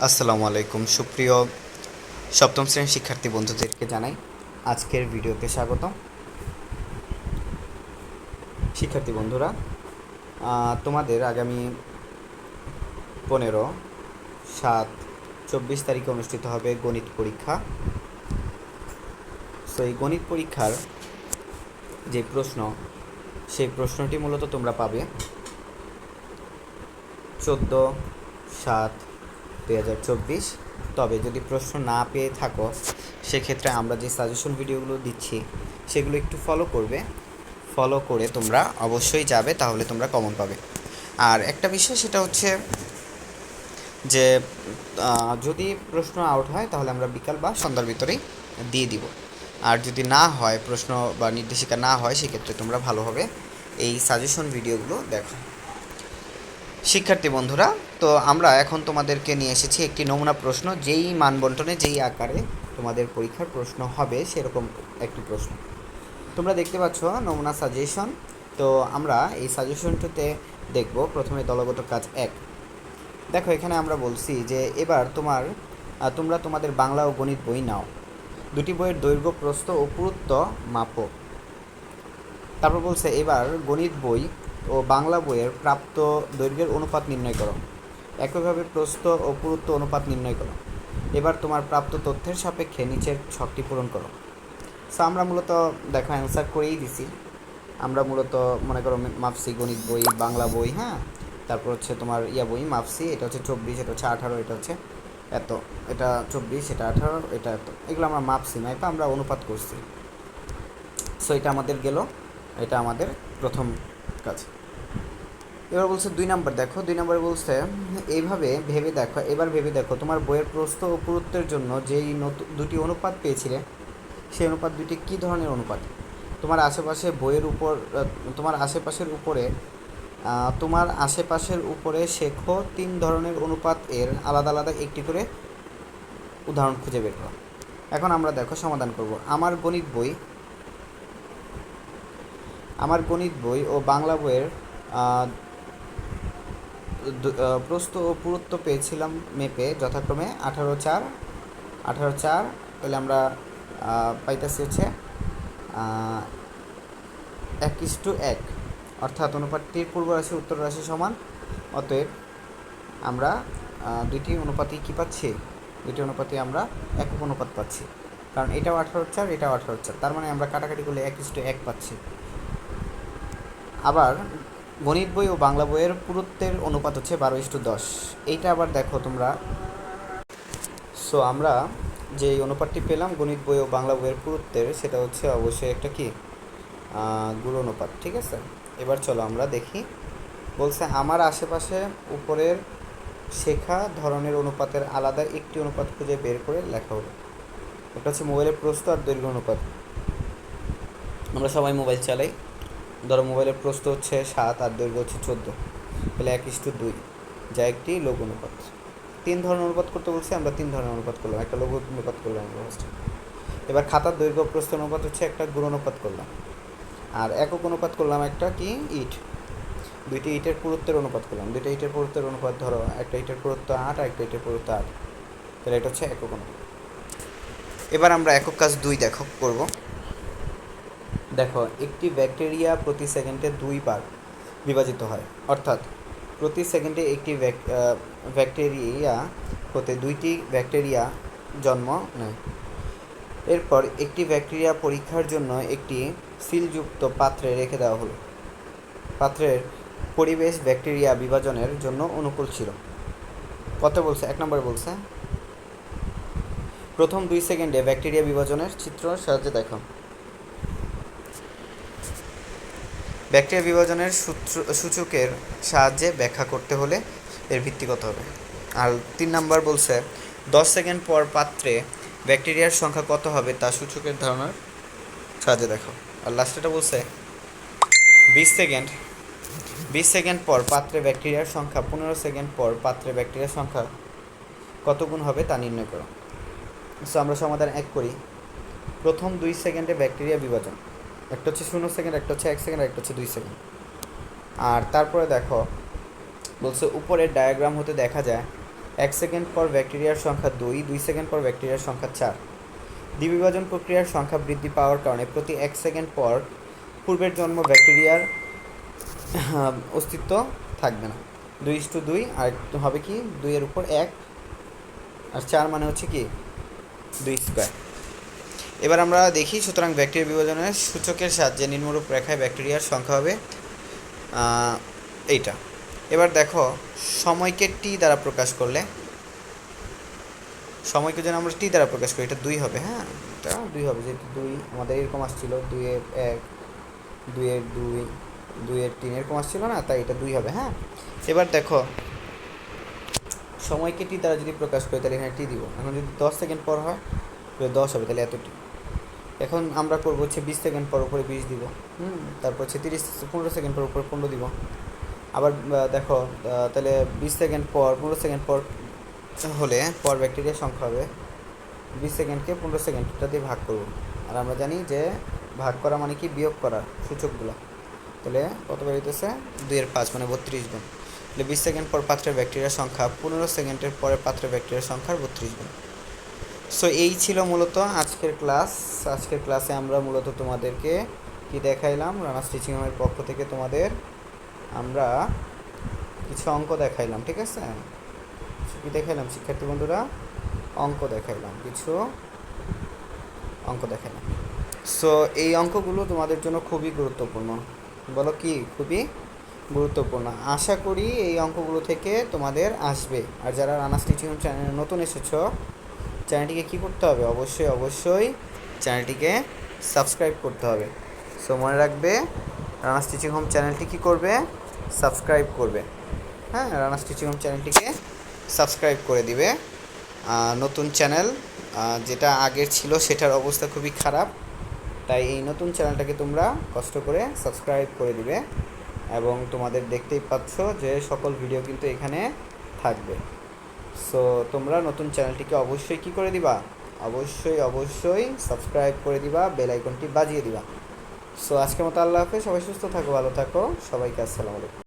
আসসালামু আলাইকুম সুপ্রিয় সপ্তম শ্রেণীর শিক্ষার্থী বন্ধুদেরকে জানাই আজকের ভিডিওতে স্বাগত। শিক্ষার্থী বন্ধুরা, তোমাদের আগামী 15/7/24 অনুষ্ঠিত হবে গণিত পরীক্ষা। সো এই গণিত পরীক্ষার যে প্রশ্ন, সেই প্রশ্নটি মূলত তোমরা পাবে 14/7/2024। তবে যদি প্রশ্ন না পেয়ে থাকো, সেক্ষেত্রে আমরা যে সাজেশন ভিডিওগুলো দিচ্ছি সেগুলো একটু ফলো করে তোমরা অবশ্যই যাবে, তাহলে তোমরা কমন পাবে। আর একটা বিষয় সেটা হচ্ছে যে যদি প্রশ্ন আউট হয় তাহলে আমরা বিকাল বা সন্ধ্যার ভিতরেই দিয়ে দিব। আর যদি না হয়, প্রশ্ন বা নির্দেশিকা না হয়, সেক্ষেত্রে তোমরা ভালোভাবে এই সাজেশন ভিডিওগুলো দেখো। শিক্ষার্থী বন্ধুরা, তো আমরা এখন তোমাদেরকে নিয়ে এসেছি একটি নমুনা প্রশ্ন, যেই মানবন্টনে যেই আকারে তোমাদের পরীক্ষার প্রশ্ন হবে সেরকম একটি প্রশ্ন। তোমরা দেখতে পাচ্ছ নমুনা সাজেশন। তো আমরা এই সাজেশনটিতে দেখব প্রথমে দলগত কাজ 1। দেখো, এখানে আমরা বলছি যে এবার তোমরা তোমাদের বাংলা ও গণিত বই নাও, দুটি বইয়ের দৈর্ঘ্য, প্রস্থ ও পুরুত্ব মাপো। তারপর বলছে এবার গণিত বই ও বাংলা বইয়ের প্রাপ্ত দৈর্ঘ্যের অনুপাত নির্ণয় করো, একইভাবে প্রস্থ ও পুরুত্ব অনুপাত নির্ণয় করো। এবার তোমার প্রাপ্ত তথ্যের সাপেক্ষে নিচের ছকটি পূরণ করো। সো আমরা মূলত দেখো অ্যান্সার করেই দিছি। আমরা মূলত মনে করো মাপসি গণিত বই, বাংলা বই, হ্যাঁ, তারপর হচ্ছে তোমার বই মাপসি, এটা হচ্ছে 24, এটা হচ্ছে 18, এটা হচ্ছে এত, এটা 24, এটা 18, এটা এত, এগুলো আমরা মাপসি মাইপা আমরা অনুপাত করছি। সো এটা আমাদের গেল, এটা আমাদের প্রথম কাজ। এবার বলছে 2 নম্বর, দেখো 2 নম্বরে বলছে এবার ভেবে দেখো তোমার বইয়ের প্রস্থ ও পুরুত্বের জন্য যেই দুটি অনুপাত পেয়েছিলে, সেই অনুপাত দুটি কী ধরনের অনুপাত। তোমার আশেপাশে বইয়ের উপর তোমার আশেপাশের উপরে শেখো 3 ধরনের অনুপাত এর আলাদা আলাদা একটি করে উদাহরণ খুঁজে বের করো। এখন আমরা দেখো সমাধান করব। আমার গণিত বই ও বাংলা বইয়ের প্রস্থ ও পুরুত্ব পেয়েছিলাম মেপে যথাক্রমে 18/4, 18/4, তাহলে আমরা পাইতেছি হচ্ছে 1:1, অর্থাৎ অনুপাতটির পূর্ব রাশি উত্তর রাশি সমান। অতএব আমরা দুইটি অনুপাতই কী পাচ্ছি, দুইটি অনুপাতই আমরা একক অনুপাত পাচ্ছি, কারণ এটাও 18/4, এটাও 18/4, তার মানে আমরা কাটাকাটি করলে 1:1 পাচ্ছি। আবার গণিত বই ও বাংলা বইয়ের পুরুত্বের অনুপাত হচ্ছে 12:10। এইটা আবার দেখো তোমরা। সো আমরা যে অনুপাতটি পেলাম গণিত বই ও বাংলা বইয়ের পুরুত্বের, সেটা হচ্ছে অবশ্যই একটা কি গুণ অনুপাত, ঠিক আছে। এবার চলো আমরা দেখি। বলছে আমার আশেপাশে উপরের শেখা ধরনের অনুপাতের আলাদা একটি অনুপাত খুঁজে বের করে লেখা হলো। এটা হচ্ছে মোবাইলের প্রস্থ আর দৈর্ঘ্য অনুপাত। আমরা সবাই মোবাইল চালাই, ধরো মোবাইলের প্রস্থ হচ্ছে 7 আর দৈর্ঘ্য হচ্ছে 14, তাহলে 1:2, যা একটি লঘু অনুপাত। 3 ধরনের অনুপাত করতে বলছে, আমরা 3 ধরনের অনুপাত করলাম, একটা লঘু অনুপাত করলাম আমরা ফার্স্টে। এবার খাতার দৈর্ঘ্য প্রস্থ অনুপাত হচ্ছে একটা গুণ অনুপাত করলাম, আর একক অনুপাত করলাম একটা কি ইট, দুইটি ইটের পুরুত্বের অনুপাত করলাম। দুইটা ইটের পুরুত্বের অনুপাত, ধরো একটা ইটের পুরুত্ব 8 আর একটা ইটের পুরুত্ব 8, তাহলে এটা হচ্ছে একক অনুপাত। এবার আমরা একক কাজ 2 করব। দেখো, একটি ব্যাকটেরিয়া প্রতি সেকেন্ডে 2 বার বিভাজিত হয়, অর্থাৎ প্রতি সেকেন্ডে একটি ব্যাকটেরিয়া হতে 2টি ব্যাকটেরিয়া জন্ম নেয়। এরপর একটি ব্যাকটেরিয়া পরীক্ষার জন্য একটি সিলযুক্ত পাত্রে রেখে দেওয়া হলো। পাত্রের পরিবেশ ব্যাকটেরিয়া বিভাজনের জন্য অনুকূল ছিল। কত বলছে? 1 নম্বর বলছে প্রথম 2 সেকেন্ডে ব্যাকটেরিয়া বিভাজনের চিত্র সাহায্যে দেখো। ব্যাকটেরিয়া বিভাজনের সূচকের সাহায্যে ব্যাখ্যা করতে হলে এর ভিত্তি কত হবে। আর 3 নম্বর বলছে 10 সেকেন্ড পর পাত্রে ব্যাকটেরিয়ার সংখ্যা কত হবে তা সূচকের ধারণার সাহায্যে দেখো। আর লাস্টেটা বলছে 20 সেকেন্ড পর পাত্রে ব্যাকটেরিয়ার সংখ্যা 15 সেকেন্ড পর পাত্রে ব্যাকটেরিয়ার সংখ্যা কত গুণ হবে তা নির্ণয় করো। সো আমরা সমাধান 1 করি। প্রথম 2 সেকেন্ডে ব্যাকটেরিয়া বিভাজন, একটা হচ্ছে 0 সেকেন্ড, একটা হচ্ছে 1 সেকেন্ড, একটা হচ্ছে 2 সেকেন্ড। আর তারপরে দেখো বলছে উপরের ডায়াগ্রাম হতে দেখা যায় 1 সেকেন্ড পর ব্যাকটেরিয়ার সংখ্যা 2, 2 সেকেন্ড পর ব্যাকটেরিয়ার সংখ্যা 4। দ্বিবিভাজন প্রক্রিয়ার সংখ্যা বৃদ্ধি পাওয়ার কারণে প্রতি 1 সেকেন্ড পর পূর্বের জন্ম ব্যাকটেরিয়ার অস্তিত্ব থাকবে না। 2:2 আর হবে কি 2 এর উপর 1 আর 4 মানে হচ্ছে কি 2 স্কোয়ার। এবার আমরা দেখি, সুতরাং ব্যাকটেরিয়া বিভাজনের সূচকের সাহায্যে নিম্নরূপ রেখায় ব্যাকটেরিয়ার সংখ্যা হবে এইটা। এবার দেখো, সময়কে টি দ্বারা প্রকাশ করলে, সময়কে যেন আমরা টি দ্বারা প্রকাশ করি, এটা 2 হবে। হ্যাঁ, এটা 2 হবে, যেহেতু 2 আমাদের এরকম আসছিল, 2 এর 1, 2 এর 2, 2 এর 3 এরকম আসছিল না, তাই এটা 2 হবে। হ্যাঁ, এবার দেখো, সময়কে টি দ্বারা যদি প্রকাশ করি তাহলে এখানে টি দিব। এখন যদি 10 সেকেন্ড পর হয় তাহলে 10 হবে, তাহলে এত টি। এখন আমরা করবো হচ্ছে 20 সেকেন্ড পর উপরে 20 দিব। তারপর হচ্ছে 15 সেকেন্ড পর উপরে 15 দিব। আবার দেখো, তাহলে 20 সেকেন্ড পর 15 সেকেন্ড পর হলে পর ব্যাকটেরিয়ার সংখ্যা হবে 20 সেকেন্ডকে 15 সেকেন্ডটা দিয়ে ভাগ করব। আর আমরা জানি যে ভাগ করা মানে কি বিয়োগ করা সূচকগুলো। তাহলে কত বেরোতেছে 2 এর 5 মানে 32 গুণ। তাহলে 20 সেকেন্ড পর পাত্রের ব্যাকটেরিয়ার সংখ্যা 15 সেকেন্ডের পরে পাত্রের ব্যাকটেরিয়ার সংখ্যার 32 গুণ। সো এই ছিল মূলত আজকের ক্লাস। আজকের ক্লাসে আমরা মূলত তোমাদেরকে কি দেখাইলাম, রানাস টিচিং হোমের পক্ষ থেকে তোমাদের আমরা কিছু অঙ্ক দেখাইলাম। ঠিক আছে, কি দেখাইলাম শিক্ষার্থী বন্ধুরা? অঙ্ক দেখাইলাম, কিছু অঙ্ক দেখাইলাম। সো এই অঙ্কগুলো তোমাদের জন্য খুবই গুরুত্বপূর্ণ। বলো কি খুবই গুরুত্বপূর্ণ? আশা করি এই অঙ্কগুলো থেকে তোমাদের আসবে। আর যারা রানাস টিচিং হোম চ্যানেলে নতুন এসেছো, চ্যানেলটিকে কী করতে হবে? অবশ্যই অবশ্যই চ্যানেলটিকে সাবস্ক্রাইব করতে হবে। সো মনে রাখবে, রানাস টিচিং হোম চ্যানেলটি কী করবে? সাবস্ক্রাইব করবে। হ্যাঁ, রানাস টিচিং হোম চ্যানেলটিকে সাবস্ক্রাইব করে দিবে। নতুন চ্যানেল, যেটা আগের ছিল সেটার অবস্থা খুবই খারাপ, তাই এই নতুন চ্যানেলটাকে তোমরা কষ্ট করে সাবস্ক্রাইব করে দিবে। এবং তোমাদের দেখতেই পাচ্ছ যে সকল ভিডিও কিন্তু এখানে থাকবে। সো তোমরা নতুন চ্যানেলটিকে অবশ্যই কী করে দিবা? অবশ্যই অবশ্যই সাবস্ক্রাইব করে দিবা, বেল আইকনটি বাজিয়ে দিবা। সো আজকের মতো আল্লাহ হাফেজ, সবাই সুস্থ থাকো, ভালো থাকো, সবাইকে আসসালামু আলাইকুম।